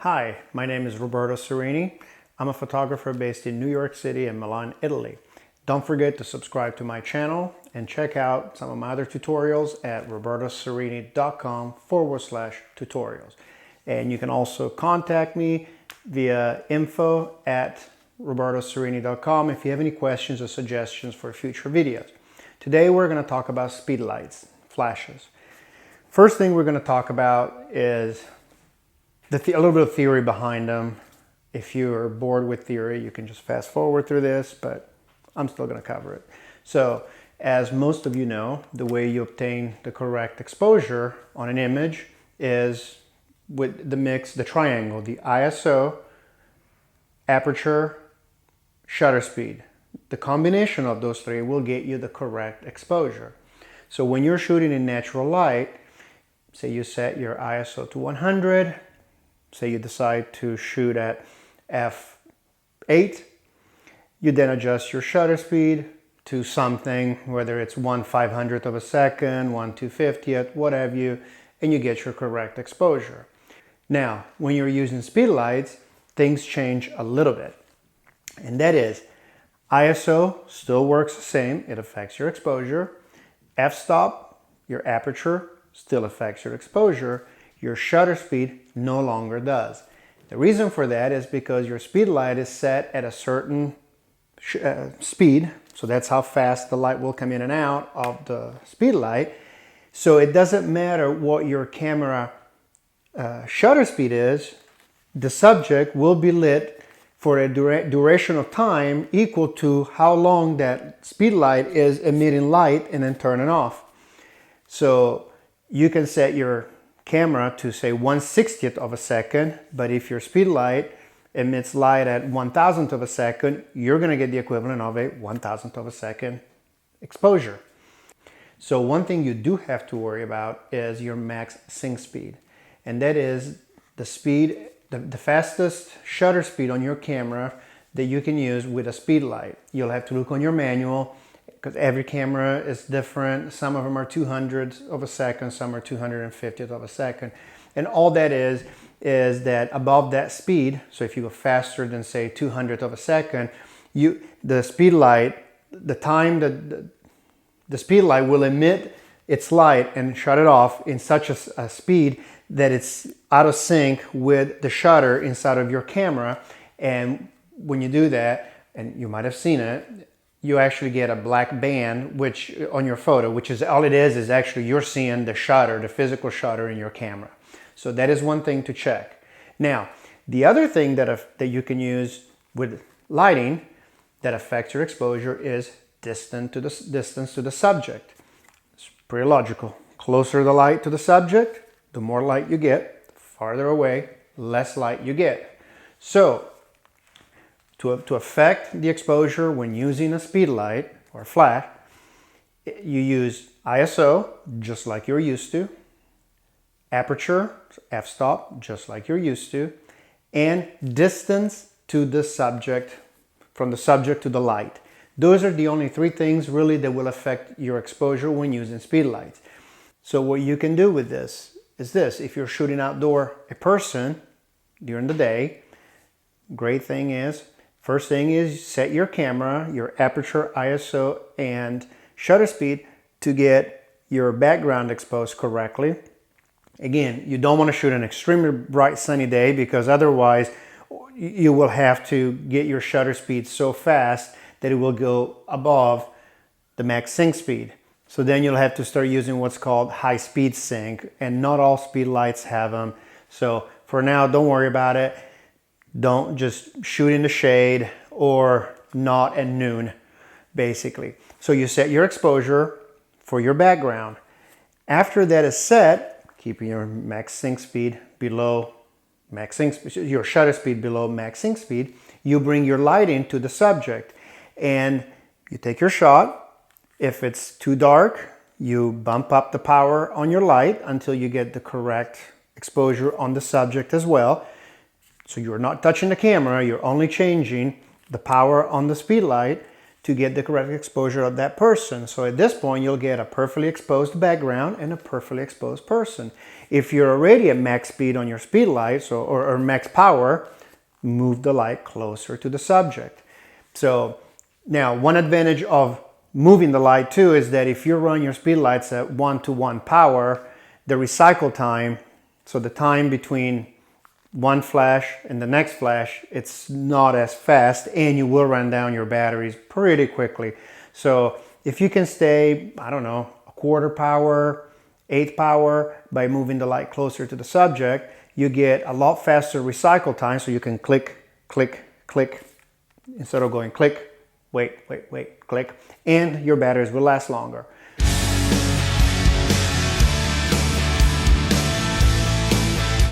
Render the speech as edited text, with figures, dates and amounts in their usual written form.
Hi, my name is Roberto Serini. I'm a photographer based in New York City and Milan, Italy. Don't forget to subscribe to my channel and check out some of my other tutorials at robertoserini.com/tutorials. And you can also contact me via info@robertoserini.com if you have any questions or suggestions for future videos. Today we're going to talk about speed lights, flashes. First thing we're going to talk about is a little bit of theory behind them. If you're bored with theory, you can just fast forward through this, but I'm still going to cover it. So, as most of you know, the way you obtain the correct exposure on an image is with the triangle, the ISO, aperture, shutter speed. The combination of those three will get you the correct exposure. So when you're shooting in natural light, say you set your ISO to 100, say you decide to shoot at f8, you then adjust your shutter speed to something, whether it's 1/500th of a second, 1/250th, whatever you, and you get your correct exposure. Now, when you're using speed lights, things change a little bit. And that is, ISO still works the same, it affects your exposure. F-stop, your aperture, still affects your exposure. Your shutter speed no longer does. The reason for that is because your speed light is set at a certain speed, so that's how fast the light will come in and out of the speed light. So it doesn't matter what your camera shutter speed is, the subject will be lit for a duration of time equal to how long that speed light is emitting light and then turning off. So you can set your camera to say 1/60th of a second, but if your speed light emits light at 1,000th of a second, you're going to get the equivalent of a 1,000th of a second exposure. So one thing you do have to worry about is your max sync speed, and that is the speed, the fastest shutter speed on your camera that you can use with a speed light. You'll have to look on your manual, because every camera is different. Some of them are 200ths of a second, some are 250th of a second. And all that is that above that speed, so if you go faster than say 200th of a second, the speed light, the time that the speed light will emit its light and shut it off in such a speed that it's out of sync with the shutter inside of your camera. And when you do that, and you might have seen it, you actually get a black band on your photo, which is all it is actually you're seeing the shutter, the physical shutter in your camera. So that is one thing to check. Now, the other thing that you can use with lighting that affects your exposure is distance to the subject. It's pretty logical. Closer the light to the subject, the more light you get. Farther away, less light you get. So to affect the exposure when using a speed light or flash, you use ISO, just like you're used to, aperture, f-stop, just like you're used to, and distance to the subject, from the subject to the light. Those are the only three things really that will affect your exposure when using speed lights. So what you can do with this is this. If you're shooting outdoor a person during the day, great thing is, first thing is set your camera, your aperture, ISO, and shutter speed to get your background exposed correctly. Again, you don't want to shoot an extremely bright sunny day because otherwise you will have to get your shutter speed so fast that it will go above the max sync speed. So then you'll have to start using what's called high speed sync, and not all speed lights have them. So for now, don't worry about it. Don't just shoot in the shade or not at noon, basically. So you set your exposure for your background. After that is set, keeping your max sync speed below max sync, your shutter speed below max sync speed, you bring your lighting to the subject and you take your shot. If it's too dark, you bump up the power on your light until you get the correct exposure on the subject as well. So you're not touching the camera, you're only changing the power on the speed light to get the correct exposure of that person. So at this point, you'll get a perfectly exposed background and a perfectly exposed person. If you're already at max speed on your speed lights or max power, move the light closer to the subject. So now one advantage of moving the light too is that if you run your speed lights at 1-to-1 power, the recycle time, so the time between one flash and the next flash, it's not as fast, and you will run down your batteries pretty quickly. So if you can stay, I don't know, a quarter power, 1/8 power by moving the light closer to the subject, you get a lot faster recycle time, so you can click, click, click, instead of going click, wait, click, and your batteries will last longer.